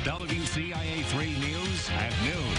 WCIA 3 News at noon.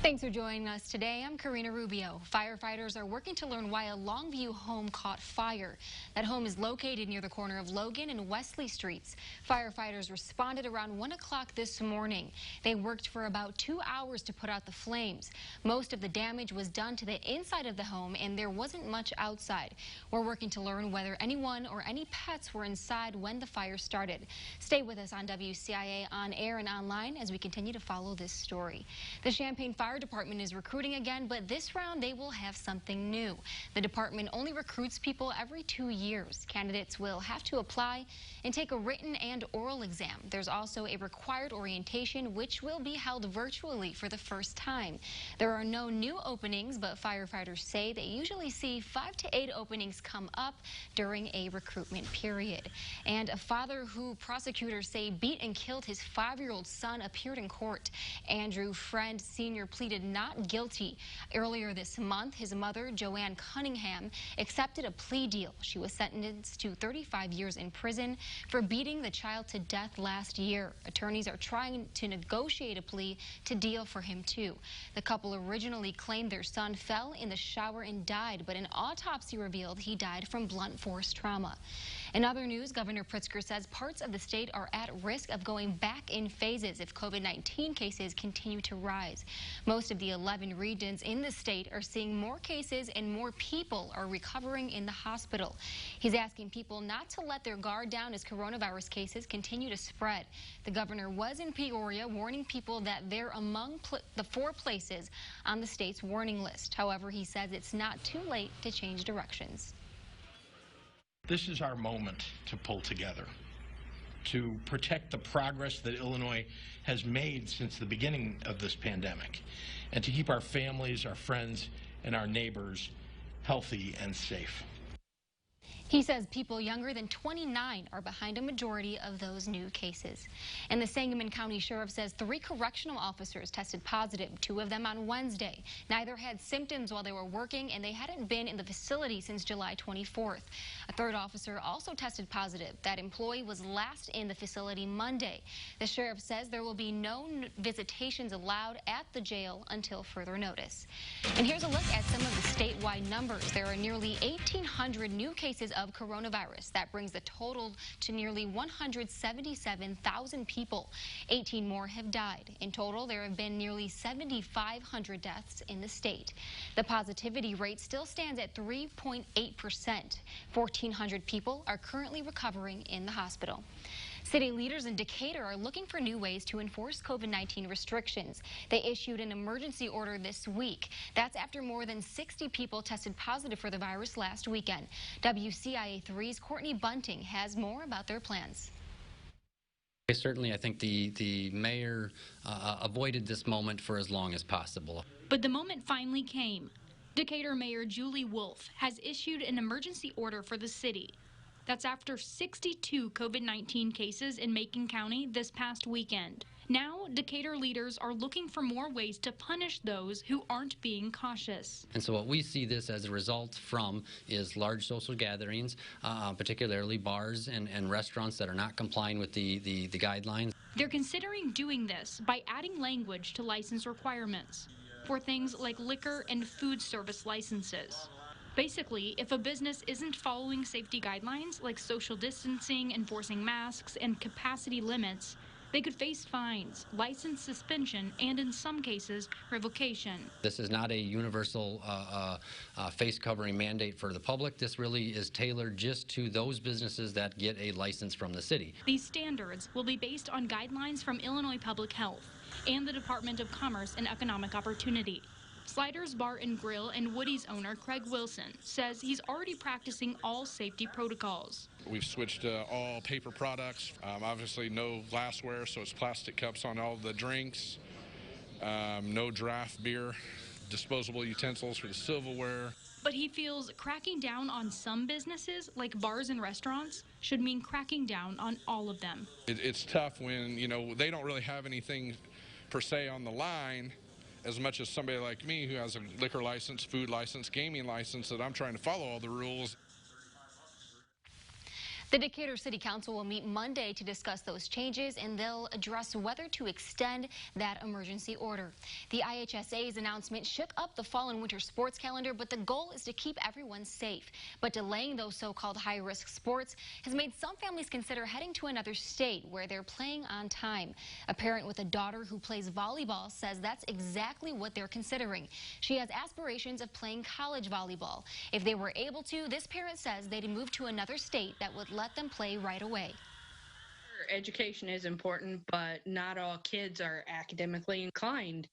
Thanks for joining us today. I'm Karina Rubio. Firefighters are working to learn why a Longview home caught fire. That home is located near the corner of Logan and Wesley Streets. Firefighters responded around 1 o'clock this morning. They worked for about 2 hours to put out the flames. Most of the damage was done to the inside of the home, and there wasn't much outside. We're working to learn whether anyone or any pets were inside when the fire started. Stay with us on WCIA on air and online as we continue to follow this story. The Champaign Fire Department is recruiting again, but this round they will have something new. The department only recruits people every 2 years. Candidates will have to apply and take a written and oral exam. There's also a required orientation, which will be held virtually for the first time. There are no new openings, but firefighters say they usually see 5 to 8 openings come up during a recruitment period. And a father who prosecutors say beat and killed his 5-year-old son appeared in court. Andrew Friend Sr. pleaded not guilty. Earlier this month, his mother, Joanne Cunningham, accepted a plea deal. She was sentenced to 35 years in prison for beating the child to death last year. Attorneys are trying to negotiate a plea to deal for him, too. The couple originally claimed their son fell in the shower and died, but an autopsy revealed he died from blunt force trauma. In other news, Governor Pritzker says parts of the state are at risk of going back in phases if COVID-19 cases continue to rise. Most of the 11 regions in the state are seeing more cases and more people are recovering in the hospital. He's asking people not to let their guard down as coronavirus cases continue to spread. The governor was in Peoria warning people that they're among the 4 places on the state's warning list. However, he says it's not too late to change directions. This is our moment to pull together, to protect the progress that Illinois has made since the beginning of this pandemic, and to keep our families, our friends, and our neighbors healthy and safe. He says people younger than 29 are behind a majority of those new cases. And the Sangamon County Sheriff says 3 correctional officers tested positive, 2 of them on Wednesday. Neither had symptoms while they were working, and they hadn't been in the facility since July 24th. A 3rd officer also tested positive. That employee was last in the facility Monday. The sheriff says there will be no visitations allowed at the jail until further notice. And here's a look at some of the statewide numbers. There are nearly 1,800 new cases of coronavirus. That brings the total to nearly 177,000 people. 18 more have died. In total, there have been nearly 7,500 deaths in the state. The positivity rate still stands at 3.8%. 1,400 people are currently recovering in the hospital. City leaders in Decatur are looking for new ways to enforce COVID-19 restrictions. They issued an emergency order this week. That's after more than 60 people tested positive for the virus last weekend. WCIA 3's Courtney Bunting has more about their plans. Certainly, I think the mayor avoided this moment for as long as possible. But the moment finally came. Decatur Mayor Julie Wolf has issued an emergency order for the city. That's after 62 COVID-19 cases in Macon County this past weekend. Now, Decatur leaders are looking for more ways to punish those who aren't being cautious. And so what we see this as a result from is large social gatherings, particularly bars and restaurants that are not complying with the guidelines. They're considering doing this by adding language to license requirements for things like liquor and food service licenses. Basically, if a business isn't following safety guidelines like social distancing, enforcing masks, and capacity limits, they could face fines, license suspension, and in some cases, revocation. This is not a universal face covering mandate for the public. This really is tailored just to those businesses that get a license from the city. These standards will be based on guidelines from Illinois Public Health and the Department of Commerce and Economic Opportunity. Sliders Bar and Grill and Woody's owner, Craig Wilson, says he's already practicing all safety protocols. We've switched to all paper products, obviously no glassware, so it's plastic cups on all the drinks, no draft beer, disposable utensils for the silverware. But he feels cracking down on some businesses, like bars and restaurants, should mean cracking down on all of them. It's tough when, they don't really have anything per se on the line, as much as somebody like me who has a liquor license, food license, gaming license, that I'm trying to follow all the rules. The Decatur City Council will meet Monday to discuss those changes, and they'll address whether to extend that emergency order. The IHSA's announcement shook up the fall and winter sports calendar, but the goal is to keep everyone safe. But delaying those so-called high-risk sports has made some families consider heading to another state where they're playing on time. A parent with a daughter who plays volleyball says that's exactly what they're considering. She has aspirations of playing college volleyball. If they were able to, this parent says they'd move to another state that would let them play right away. Education is important, but not all kids are academically inclined,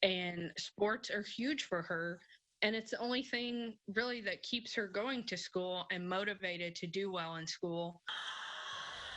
and sports are huge for her, and it's the only thing really that keeps her going to school and motivated to do well in school.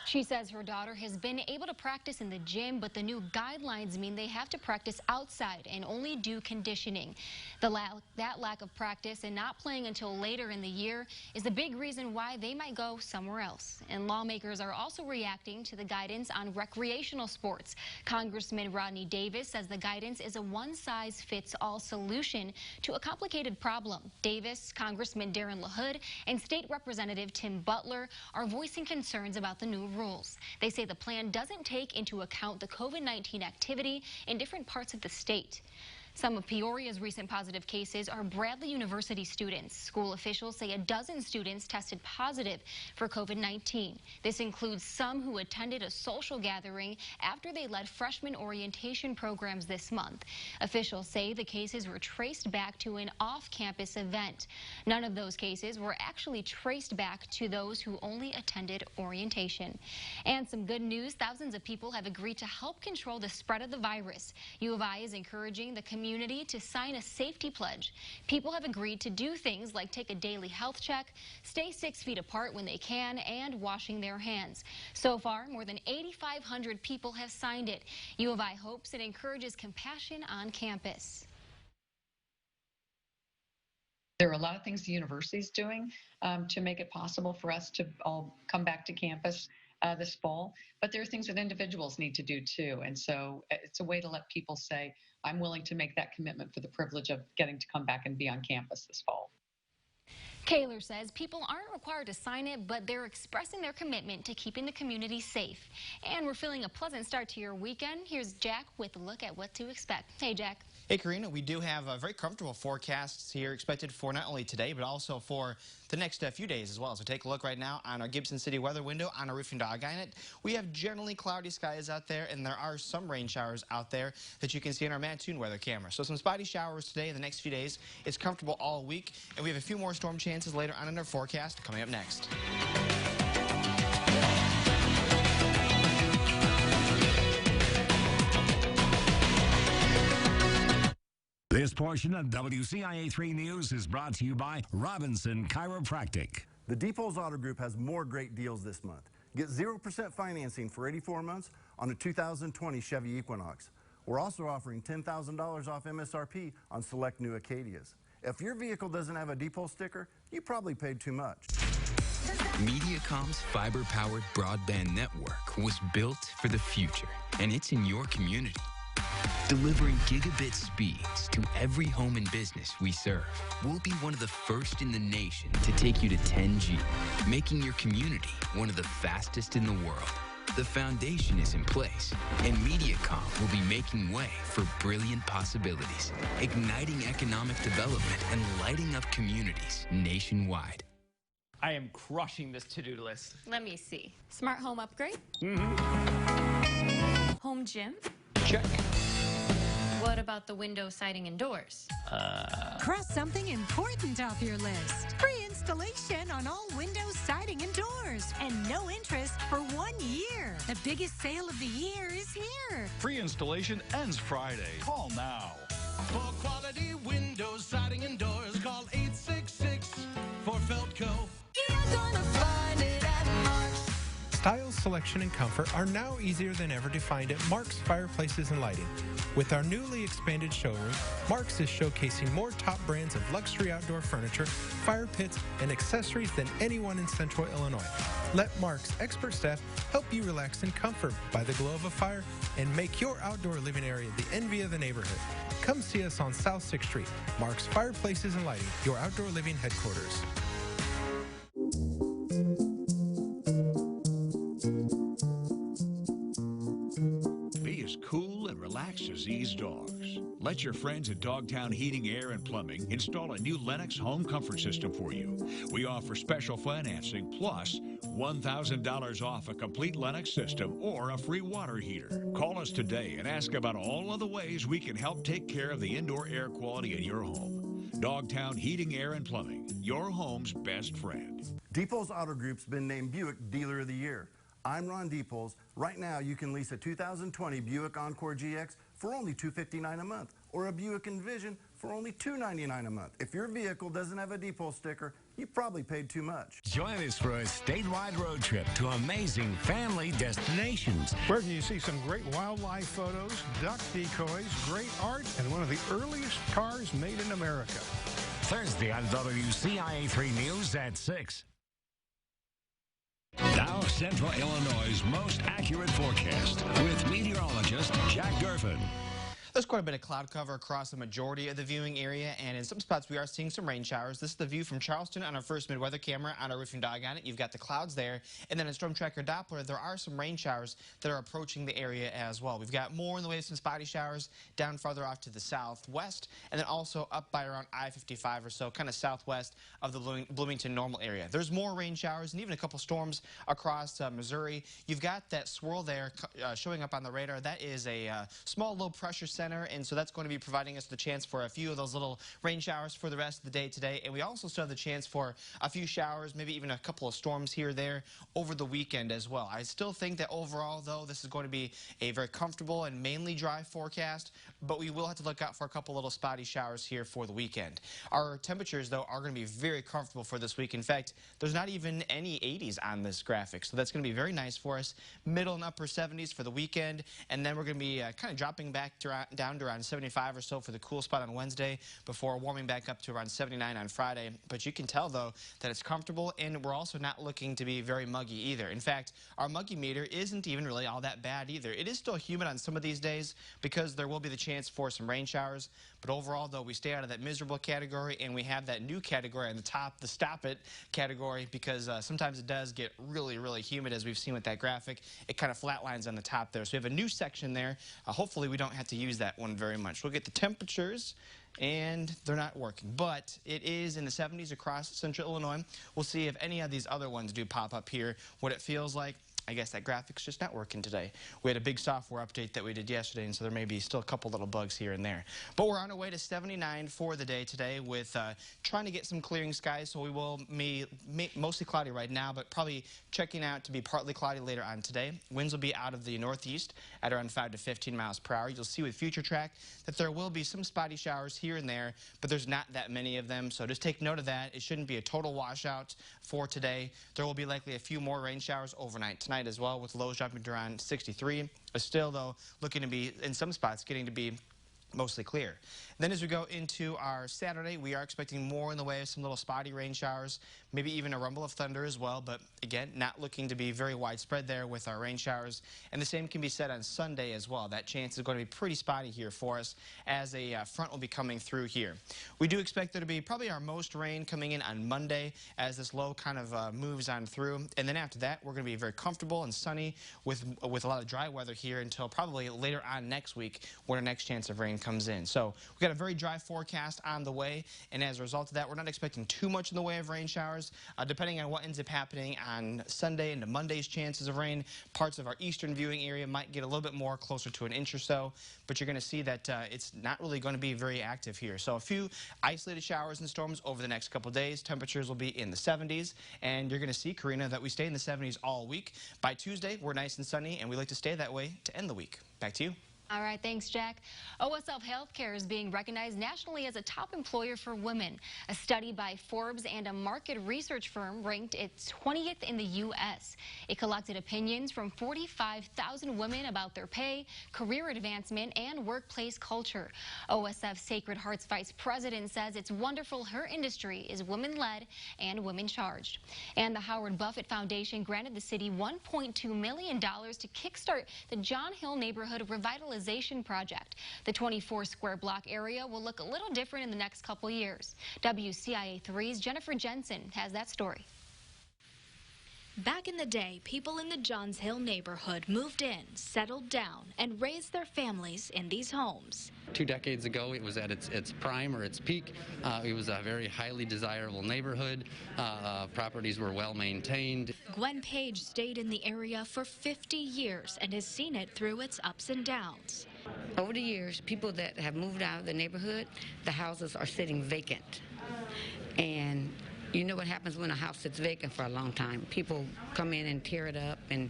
She says her daughter has been able to practice in the gym, but the new guidelines mean they have to practice outside and only do conditioning. That lack of practice and not playing until later in the year is a big reason why they might go somewhere else. And lawmakers are also reacting to the guidance on recreational sports. Congressman Rodney Davis says the guidance is a one-size-fits-all solution to a complicated problem. Davis, Congressman Darren LaHood, and State Representative Tim Butler are voicing concerns about the new rules. They say the plan doesn't take into account the COVID-19 activity in different parts of the state. Some of Peoria's recent positive cases are Bradley University students. School officials say a dozen students tested positive for COVID-19. This includes some who attended a social gathering after they led freshman orientation programs this month. Officials say the cases were traced back to an off-campus event. None of those cases were actually traced back to those who only attended orientation. And some good news, thousands of people have agreed to help control the spread of the virus. U of I is encouraging the community to sign a safety pledge. People have agreed to do things like take a daily health check, stay 6 feet apart when they can, and washing their hands. So far, more than 8,500 people have signed it. U of I hopes it encourages compassion on campus. There are a lot of things the university is doing to make it possible for us to all come back to campus this fall, but there are things that individuals need to do too. And so it's a way to let people say, I'm willing to make that commitment for the privilege of getting to come back and be on campus this fall. Kaler says people aren't required to sign it, but they're expressing their commitment to keeping the community safe. And we're feeling a pleasant start to your weekend. Here's Jack with a look at what to expect. Hey, Jack. Hey, Karina, we do have very comfortable forecasts here expected for not only today, but also for the next few days as well. So take a look right now on our Gibson City weather window on our roofing dog on it. We have generally cloudy skies out there, and there are some rain showers out there that you can see on our Mattoon weather camera. So some spotty showers today in the next few days. It's comfortable all week, and we have a few more storm chances later on in our forecast coming up next. This portion of WCIA 3 News is brought to you by Robinson Chiropractic. The Deeples Auto Group has more great deals this month. Get 0% financing for 84 months on a 2020 Chevy Equinox. We're also offering $10,000 off MSRP on select new Acadias. If your vehicle doesn't have a Deepole sticker, you probably paid too much. Mediacom's fiber-powered broadband network was built for the future, and it's in your community. Delivering gigabit speeds to every home and business we serve. We'll be one of the first in the nation to take you to 10G, making your community one of the fastest in the world. The foundation is in place, and Mediacom will be making way for brilliant possibilities, igniting economic development and lighting up communities nationwide. I am crushing this to-do list. Let me see. Smart home upgrade? Home gym? Check. What about the window, siding, and doors? Cross something important off your list. Free installation on all windows, siding, and doors. And no interest for 1 year. The biggest sale of the year is here. Free installation ends Friday. Call now. For quality windows, siding, and doors, call 866 for Feltco. You're gonna find it at Mark's. Style, selection, and comfort are now easier than ever to find at Mark's Fireplaces and Lighting. With our newly expanded showroom, Mark's is showcasing more top brands of luxury outdoor furniture, fire pits, and accessories than anyone in Central Illinois. Let Mark's expert staff help you relax in comfort by the glow of a fire and make your outdoor living area the envy of the neighborhood. Come see us on South 6th Street. Mark's Fireplaces and Lighting, your outdoor living headquarters. as cool and relaxed as these dogs. Let your friends at Dogtown Heating, Air, and Plumbing install a new Lennox home comfort system for you. We offer special financing plus $1,000 off a complete Lennox system or a free water heater. Call us today and ask about all of the ways we can help take care of the indoor air quality in your home. Dogtown Heating, Air, and Plumbing, your home's best friend. Deeples Auto Group's been named Buick Dealer of the Year. I'm Ron Deeples. Right now, you can lease a 2020 Buick Encore GX for only $259 a month, or a Buick Envision for only $299 a month. If your vehicle doesn't have a Deeples sticker, you probably paid too much. Join us for a statewide road trip to amazing family destinations. Where can you see some great wildlife photos, duck decoys, great art, and one of the earliest cars made in America. Thursday on WCIA3 News at 6. Now, Central Illinois' most accurate forecast with meteorologist Jack Durfin. There's quite a bit of cloud cover across the majority of the viewing area, and in some spots we are seeing some rain showers. This is the view from Charleston on our first mid-weather camera on our roofing dog on it. You've got the clouds there, and then in Storm Tracker Doppler, there are some rain showers that are approaching the area as well. We've got more in the way of some spotty showers down farther off to the southwest, and then also up by around I-55 or so, kind of southwest of the Bloomington Normal area. There's more rain showers and even a couple storms across Missouri. You've got that swirl there showing up on the radar. That is a small low pressure center, and so that's going to be providing us the chance for a few of those little rain showers for the rest of the day today. And we also still have the chance for a few showers, maybe even a couple of storms here or there over the weekend as well. I still think that overall, though, this is going to be a very comfortable and mainly dry forecast, but we will have to look out for a couple little spotty showers here for the weekend. Our temperatures, though, are going to be very comfortable for this week. In fact, there's not even any 80s on this graphic, so that's going to be very nice for us. Middle and upper 70s for the weekend, and then we're going to be kind of dropping back down to around 75 or so for the cool spot on Wednesday before warming back up to around 79 on Friday. But you can tell, though, that it's comfortable, and we're also not looking to be very muggy either. In fact, our muggy meter isn't even really all that bad either. It is still humid on some of these days because there will be the chance for some rain showers. But overall, though, we stay out of that miserable category, and we have that new category on the top, the stop it category, because sometimes it does get really, really humid, as we've seen with that graphic. It kind of flatlines on the top there. So we have a new section there. Hopefully, we don't have to use that one very much. We'll get the temperatures, and they're not working. But it is in the 70s across central Illinois. We'll see if any of these other ones do pop up here, what it feels like. I guess that graphic's just not working today. We had a big software update that we did yesterday, and so there may be still a couple little bugs here and there. But we're on our way to 79 for the day today with trying to get some clearing skies, so we will be mostly cloudy right now, but probably checking out to be partly cloudy later on today. Winds will be out of the northeast at around 5 to 15 miles per hour. You'll see with Future Track that there will be some spotty showers here and there, but there's not that many of them, so just take note of that. It shouldn't be a total washout for today. There will be likely a few more rain showers overnight tonight as well, with lows dropping to around 63. Still, though, looking to be, in some spots, getting to be mostly clear. Then as we go into our Saturday, we are expecting more in the way of some little spotty rain showers, maybe even a rumble of thunder as well, but again, not looking to be very widespread there with our rain showers. And the same can be said on Sunday as well. That chance is going to be pretty spotty here for us as a front will be coming through here. We do expect there to be probably our most rain coming in on Monday as this low kind of moves on through. And then after that, we're going to be very comfortable and sunny with a lot of dry weather here until probably later on next week when our next chance of rain comes in. So we've got a very dry forecast on the way, and as a result of that, we're not expecting too much in the way of rain showers. Depending on what ends up happening on Sunday into Monday's chances of rain, parts of our eastern viewing area might get a little bit more, closer to an inch or so, but you're going to see that it's not really going to be very active here. So a few isolated showers and storms over the next couple days. Temperatures will be in the 70s, and you're going to see, Karina, that we stay in the 70s all week. By Tuesday, we're nice and sunny, and we like to stay that way to end the week. Back to you. All right, thanks, Jack. OSF Healthcare is being recognized nationally as a top employer for women. A study by Forbes and a market research firm ranked it 20th in the U.S. It collected opinions from 45,000 women about their pay, career advancement, and workplace culture. OSF Sacred Heart's vice president says it's wonderful her industry is women-led and women-charged. And the Howard Buffett Foundation granted the city $1.2 million to kickstart the John Hill Neighborhood Revitalization project. The 24 square block area will look a little different in the next couple years. WCIA3's Jennifer Jensen has that story. Back in the day, people in the Johns Hill neighborhood moved in, settled down, and raised their families in these homes. 2 decades ago, it was at its prime or its peak. It was a very highly desirable neighborhood. Properties were well maintained. Gwen Page stayed in the area for 50 years and has seen it through its ups and downs. Over the years, people that have moved out of the neighborhood, the houses are sitting vacant. And you know what happens when a house sits vacant for a long time. People come in and tear it up and,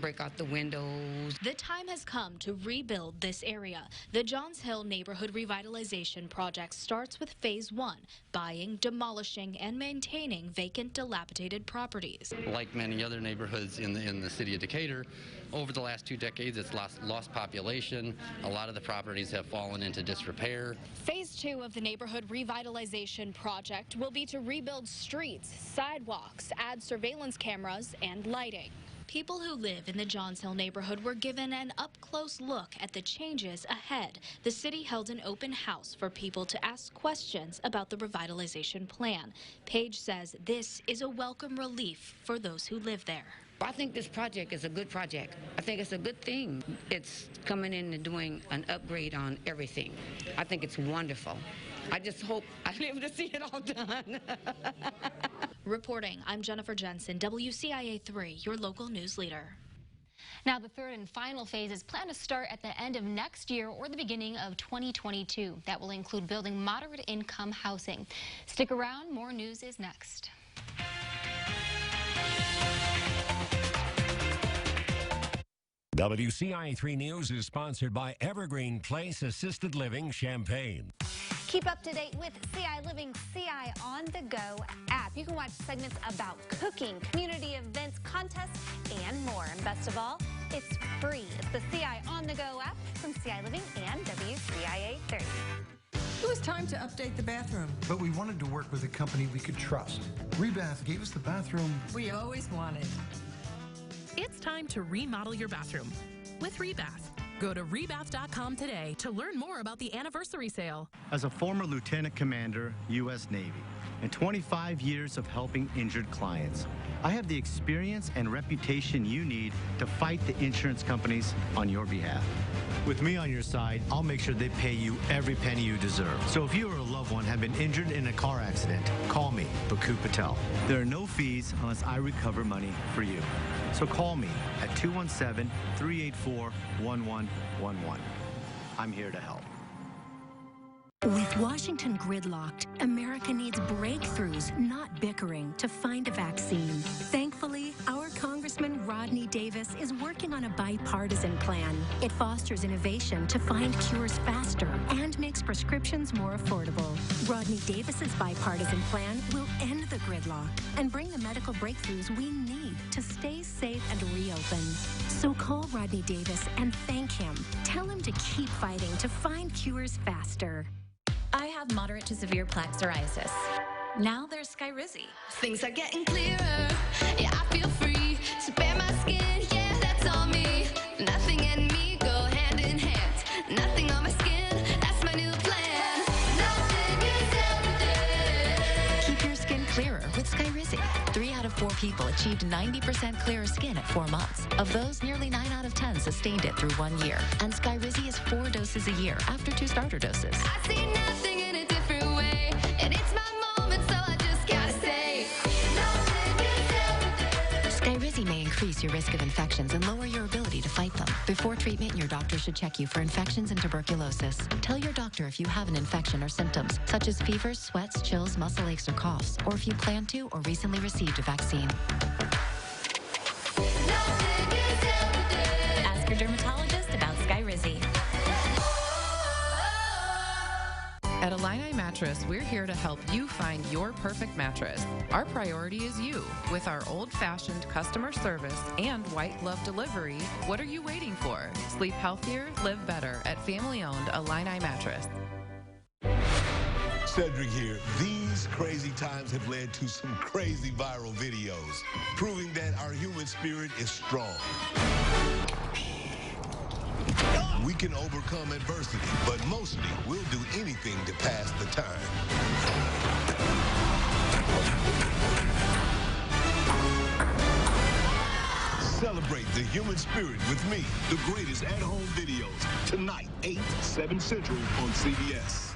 break out the windows. The time has come to rebuild this area. The Johns Hill Neighborhood Revitalization Project starts with Phase 1, buying, demolishing, and maintaining vacant, dilapidated properties. Like many other neighborhoods in the city of Decatur, over the last 2 decades, it's lost population. A lot of the properties have fallen into disrepair. Phase 2 of the Neighborhood Revitalization Project will be to rebuild streets, sidewalks, add surveillance cameras, and lighting. People who live in the Johns Hill neighborhood were given an up-close look at the changes ahead. The city held an open house for people to ask questions about the revitalization plan. Page says this is a welcome relief for those who live there. I think this project is a good project. I think it's a good thing. It's coming in and doing an upgrade on everything. I think it's wonderful. I just hope I live to see it all done. Reporting, I'm Jennifer Jensen, WCIA 3, your local news leader. Now, the third and final phase is planned to start at the end of next year or the beginning of 2022. That will include building moderate income housing. Stick around, more news is next. WCIA3 News is sponsored by Evergreen Place Assisted Living Champaign. Keep up to date with CI Living CI On The Go app. You can watch segments about cooking, community events, contests, and more. And best of all, it's free. It's the CI On The Go app from CI Living and WCIA 30. It was time to update the bathroom. But we wanted to work with a company we could trust. Rebath gave us the bathroom we always wanted. It's time to remodel your bathroom with Rebath. Go to rebath.com today to learn more about the anniversary sale. As a former Lieutenant Commander, U.S. Navy, and 25 years of helping injured clients, I have the experience and reputation you need to fight the insurance companies on your behalf. With me on your side, I'll make sure they pay you every penny you deserve. So if you or a loved one have been injured in a car accident, call me, Baku Patel. There are no fees unless I recover money for you. So call me at 217-384-1111. I'm here to help. With Washington gridlocked, America needs breakthroughs, not bickering, to find a vaccine. Thankfully, our Congressman Rodney Davis is working on a bipartisan plan. It fosters innovation to find cures faster and makes prescriptions more affordable. Rodney Davis's bipartisan plan will end the gridlock and bring the medical breakthroughs we need to stay safe and reopen. So call Rodney Davis and thank him. Tell him to keep fighting to find cures faster. I have moderate to severe plaque psoriasis. Now there's Skyrizi. Things are getting clearer. Yeah, I feel free to bare my skin. Yeah, that's on me. Nothing and me go hand in hand. Nothing on my skin. That's my new plan. Nothing is everything. Keep your skin clearer with Skyrizi. 3 out of 4 people achieved 90% clearer skin at 4 months. Of those, nearly 9 out of 10 sustained it through 1 year. And Skyrizi is 4 doses a year after 2 starter doses. I see nothing in a different way. And it's my moment, so I just gotta say. Nothing is everything. Skyrizi may increase your risk of infections and lower your ability to fight them. Before treatment, your doctor should check you for infections and tuberculosis. Tell your doctor if you have an infection or symptoms, such as fevers, sweats, chills, muscle aches, or coughs, or if you plan to or recently received a vaccine. Ask your dermatologist about Skyrizi. At Illini Mattress, we're here to help you find your perfect mattress. Our priority is you. With our old-fashioned customer service and white glove delivery, what are you waiting for? Sleep healthier, live better at family-owned Illini Mattress. Cedric here. These crazy times have led to some crazy viral videos, proving that our human spirit is strong. We can overcome adversity, but mostly we'll do anything to pass the time. Celebrate the human spirit with me, the greatest at-home videos, tonight, 8, 7 Central on CBS.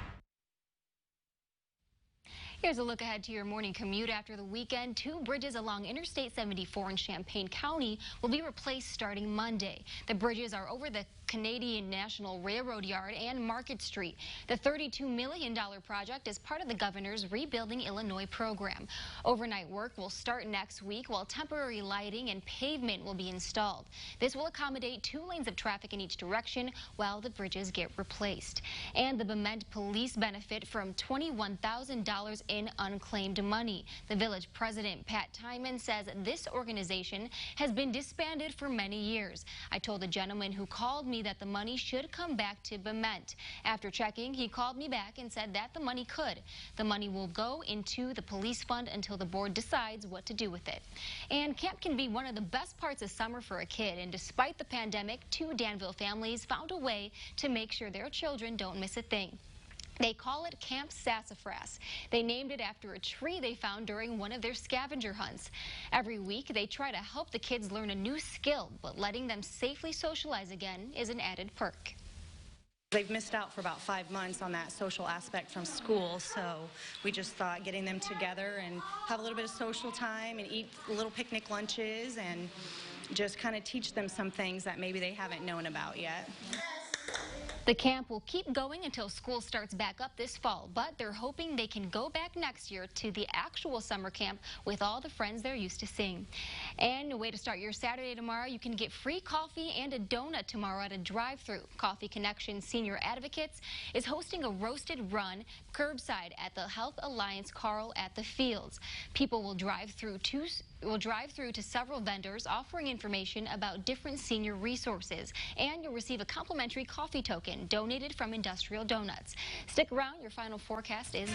Here's a look ahead to your morning commute after the weekend. 2 bridges along Interstate 74 in Champaign County will be replaced starting Monday. The bridges are over the Canadian National Railroad Yard and Market Street. The $32 million project is part of the governor's Rebuilding Illinois program. Overnight work will start next week while temporary lighting and pavement will be installed. This will accommodate 2 lanes of traffic in each direction while the bridges get replaced. And the Bement police benefit from $21,000 in unclaimed money. The village president, Pat Timon, says this organization has been disbanded for many years. I told the gentleman who called me that the money should come back to Bement. After checking, he called me back and said that the money could. The money will go into the police fund until the board decides what to do with it. And camp can be one of the best parts of summer for a kid, and despite the pandemic, 2 Danville families found a way to make sure their children don't miss a thing. They call it Camp Sassafras. They named it after a tree they found during one of their scavenger hunts. Every week, they try to help the kids learn a new skill, but letting them safely socialize again is an added perk. They've missed out for about 5 months on that social aspect from school, so we just thought getting them together and have a little bit of social time and eat little picnic lunches and just kind of teach them some things that maybe they haven't known about yet. The camp will keep going until school starts back up this fall, but they're hoping they can go back next year to the actual summer camp with all the friends they're used to seeing. And a way to start your Saturday tomorrow, you can get free coffee and a donut tomorrow at a drive-thru. Coffee Connection Senior Advocates is hosting a roasted run curbside at the Health Alliance Carl at the Fields. People will drive through to several vendors offering information about different senior resources, and you'll receive a complimentary coffee token donated from Industrial Donuts. Stick around, your final forecast is